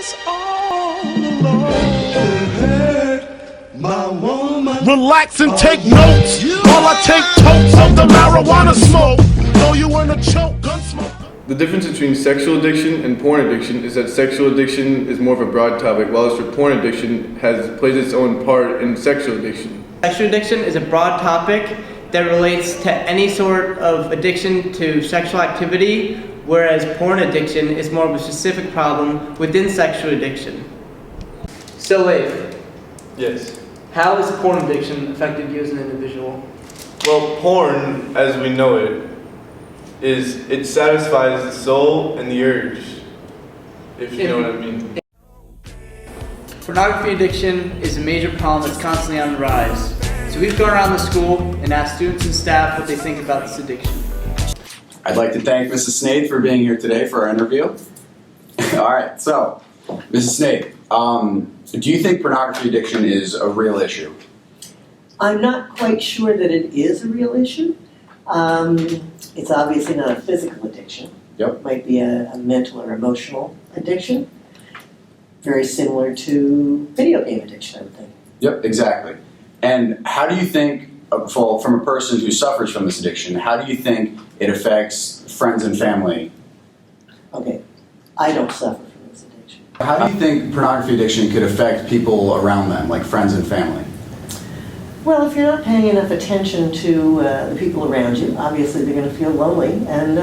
this all alone. My woman. Relax and take notes while I take totes of the marijuana smoke. Throw you in a choke, gun smoke. The difference between sexual addiction and porn addiction is that sexual addiction is more of a broad topic, while porn addiction plays its own part in sexual addiction. Sexual addiction is a broad topic that relates to any sort of addiction to sexual activity, whereas porn addiction is more of a specific problem within sexual addiction. So, Leif. Yes. How has porn addiction affected you as an individual? Well, porn, as we know it, it satisfies the soul and the urge, if you know what I mean. Pornography addiction is a major problem that's constantly on the rise. So we've gone around the school and asked students and staff what they think about this addiction. I'd like to thank Mrs. Snaith for being here today for our interview. All right, so, Mrs. Snaith, do you think pornography addiction is a real issue? I'm not quite sure that it is a real issue. It's obviously not a physical addiction. Yep. It might be a mental or emotional addiction. Very similar to video game addiction, I would think. Yep, exactly. And how do you think, from a person who suffers from this addiction, how do you think it affects friends and family? Okay, I don't suffer from this addiction. How do you think pornography addiction could affect people around them, like friends and family? Well, if you're not paying enough attention to the people around you, obviously they're going to feel lonely and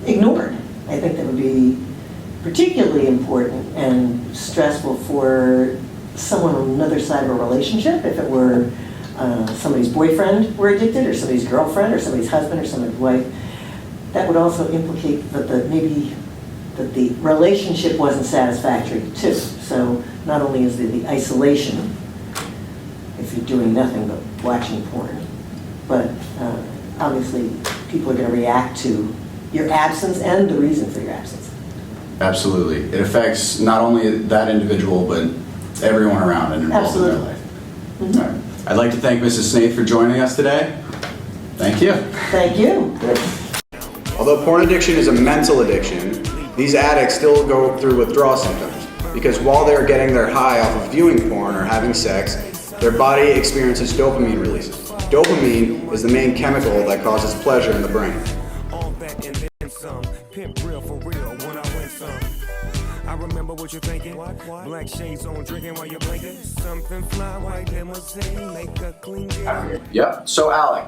ignored. I think that would be particularly important and stressful for someone on another side of a relationship. If it were somebody's boyfriend were addicted, or somebody's girlfriend, or somebody's husband, or somebody's wife, that would also implicate that maybe the relationship wasn't satisfactory too. So not only is there the isolation, if you're doing nothing but watching porn, but obviously people are going to react to your absence and the reason for your absence. Absolutely. It affects not only that individual, but everyone around and involved in their life. Mm-hmm. All right. I'd like to thank Mrs. Snaith for joining us today. Thank you. Thank you. Good. Although porn addiction is a mental addiction, these addicts still go through withdrawal symptoms because while they're getting their high off of viewing porn or having sex, their body experiences dopamine releases. Dopamine is the main chemical that causes pleasure in the brain. I remember what you're thinking. Black shades on, drinking while you're blinking. Something fly, white limousine, make a clean deal. Yep. So, Alec,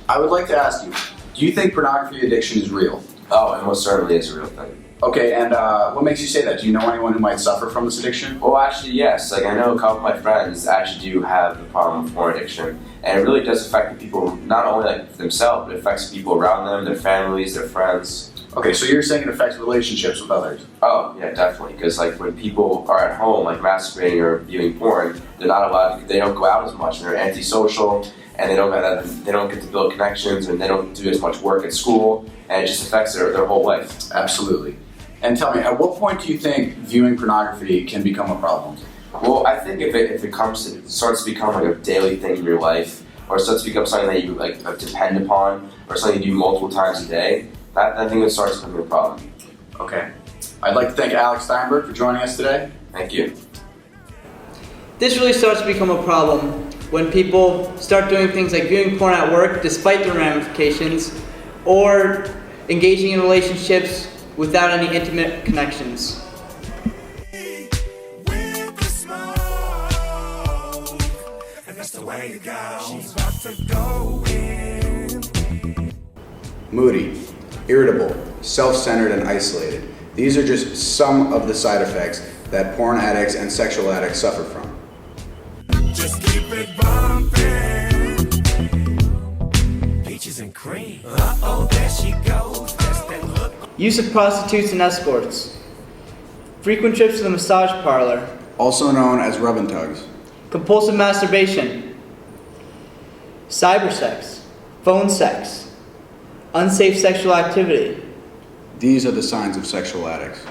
I would like to ask you, do you think pornography addiction is real? Oh, it most certainly is a real thing. Okay, and what makes you say that? Do you know anyone who might suffer from this addiction? Well, actually, yes. Like, I know a couple of my friends actually do have the problem of porn addiction. And it really does affect the people, not only like themselves, but it affects the people around them, their families, their friends. Okay, so you're saying it affects relationships with others? Oh, yeah, definitely. Because like when people are at home, like masturbating or viewing porn, they're not allowed. They don't go out as much, and they're antisocial, and they don't get to build connections, and they don't do as much work at school, and it just affects their whole life. Absolutely. And tell me, at what point do you think viewing pornography can become a problem? Well, I think if it starts to become like a daily thing in your life, or starts to become something that you like depend upon, or something you do multiple times a day, I think it starts becoming a problem. Okay. I'd like to thank Alex Steinberg for joining us today. Thank you. This really starts to become a problem when people start doing things like viewing porn at work despite the ramifications, or engaging in relationships without any intimate connections. Moody, irritable, self-centered, and isolated. These are just some of the side effects that porn addicts and sexual addicts suffer from. Just keep it bumping. Peaches and cream. Uh-oh, there she goes. That's that look. Use of prostitutes and escorts. Frequent trips to the massage parlor. Also known as rub and tugs. Compulsive masturbation. Cybersex. Phone sex. Unsafe sexual activity. These are the signs of sexual addicts.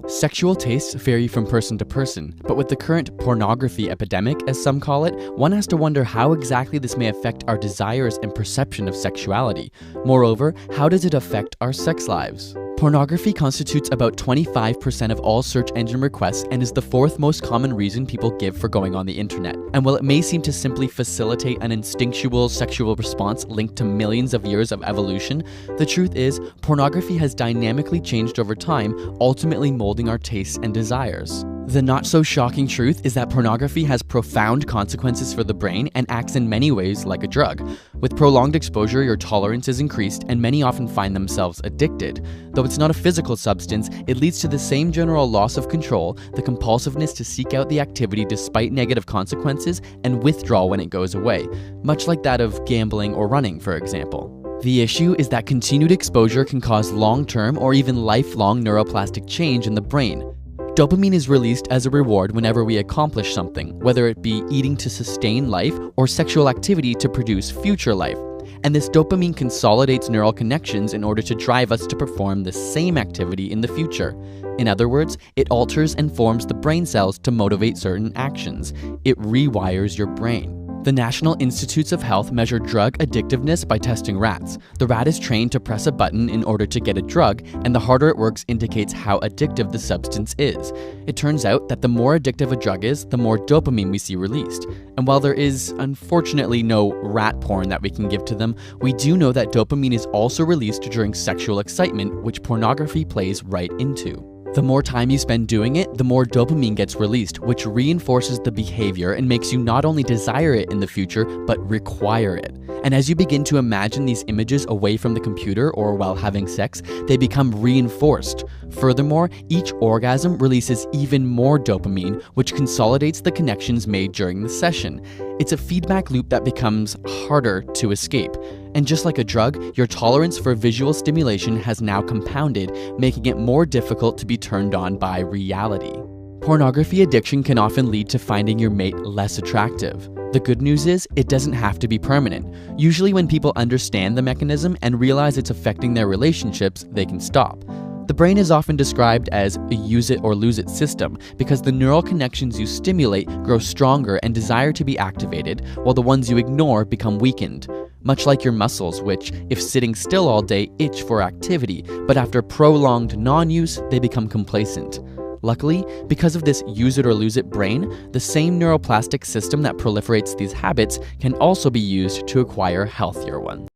Sexual tastes vary from person to person, but with the current pornography epidemic, as some call it, one has to wonder how exactly this may affect our desires and perception of sexuality. Moreover, how does it affect our sex lives? Pornography constitutes about 25% of all search engine requests and is the fourth most common reason people give for going on the internet. And while it may seem to simply facilitate an instinctual sexual response linked to millions of years of evolution, the truth is, pornography has dynamically changed over time, ultimately molding our tastes and desires. The not-so-shocking truth is that pornography has profound consequences for the brain and acts in many ways like a drug. With prolonged exposure, your tolerance is increased, and many often find themselves addicted. Though it's not a physical substance, it leads to the same general loss of control, the compulsiveness to seek out the activity despite negative consequences, and withdrawal when it goes away, much like that of gambling or running, for example. The issue is that continued exposure can cause long-term or even lifelong neuroplastic change in the brain. Dopamine is released as a reward whenever we accomplish something, whether it be eating to sustain life or sexual activity to produce future life. And this dopamine consolidates neural connections in order to drive us to perform the same activity in the future. In other words, it alters and forms the brain cells to motivate certain actions. It rewires your brain. The National Institutes of Health measure drug addictiveness by testing rats. The rat is trained to press a button in order to get a drug, and the harder it works indicates how addictive the substance is. It turns out that the more addictive a drug is, the more dopamine we see released. And while there is, unfortunately, no rat porn that we can give to them, we do know that dopamine is also released during sexual excitement, which pornography plays right into. The more time you spend doing it, the more dopamine gets released, which reinforces the behavior and makes you not only desire it in the future, but require it. And as you begin to imagine these images away from the computer or while having sex, they become reinforced. Furthermore, each orgasm releases even more dopamine, which consolidates the connections made during the session. It's a feedback loop that becomes harder to escape. And just like a drug, your tolerance for visual stimulation has now compounded, making it more difficult to be turned on by reality. Pornography addiction can often lead to finding your mate less attractive. The good news is, it doesn't have to be permanent. Usually when people understand the mechanism and realize it's affecting their relationships, they can stop. The brain is often described as a use it or lose it system because the neural connections you stimulate grow stronger and desire to be activated, while the ones you ignore become weakened. Much like your muscles, which, if sitting still all day, itch for activity, but after prolonged non-use, they become complacent. Luckily, because of this use it or lose it brain, the same neuroplastic system that proliferates these habits can also be used to acquire healthier ones.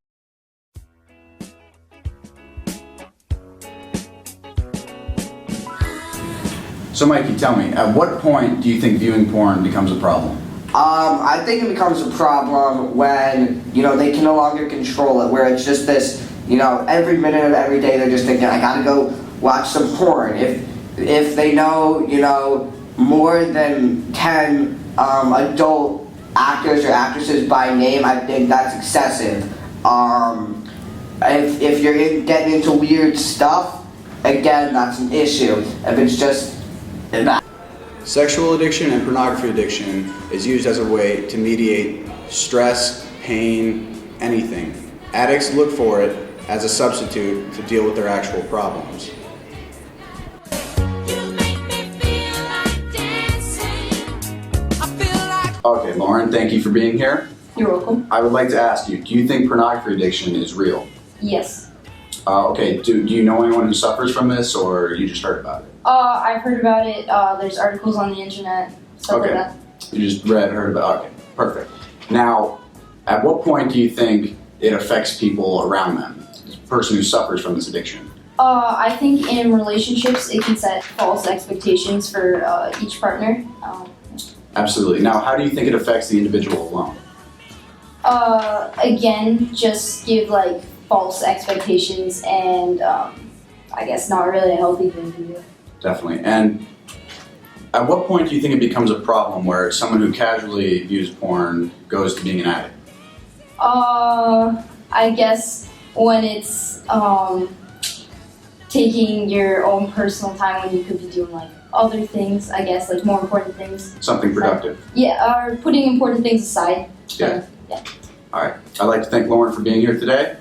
So Mikey, tell me, at what point do you think viewing porn becomes a problem? I think it becomes a problem when, they can no longer control it, where it's just this, every minute of every day they're just thinking, I gotta go watch some porn. If they know, more than 10 adult actors or actresses by name, I think that's excessive. If you're getting into weird stuff, again, that's an issue. If it's just that. Sexual addiction and pornography addiction is used as a way to mediate stress, pain, anything. Addicts look for it as a substitute to deal with their actual problems. Okay, Lauren, thank you for being here. You're welcome. I would like to ask you, do you think pornography addiction is real? Yes. Okay, do you know anyone who suffers from this, or you just heard about it? I've heard about it. There's articles on the internet, stuff like that. You just heard about it. Okay, perfect. Now, at what point do you think it affects people around them, the person who suffers from this addiction? I think in relationships it can set false expectations for each partner. Absolutely. Now, how do you think it affects the individual alone? Again, just give false expectations and I guess not really a healthy thing to do. Definitely. And at what point do you think it becomes a problem where someone who casually views porn goes to being an addict? I guess when it's taking your own personal time when you could be doing other things, I guess, more important things. Something productive. Yeah, or putting important things aside. Yeah. Yeah. All right. I'd like to thank Lauren for being here today.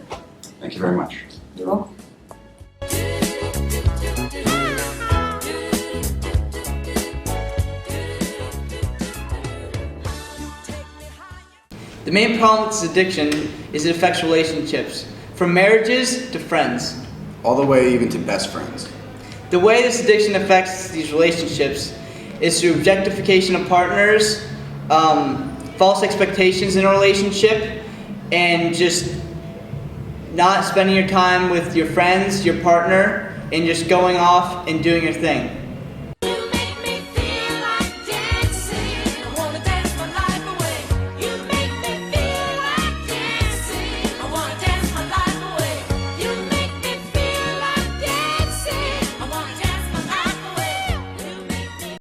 Thank you very much. You're welcome. The main problem with this addiction is it affects relationships, from marriages to friends. All the way even to best friends. The way this addiction affects these relationships is through objectification of partners, false expectations in a relationship, and just not spending your time with your friends, your partner, and just going off and doing your thing.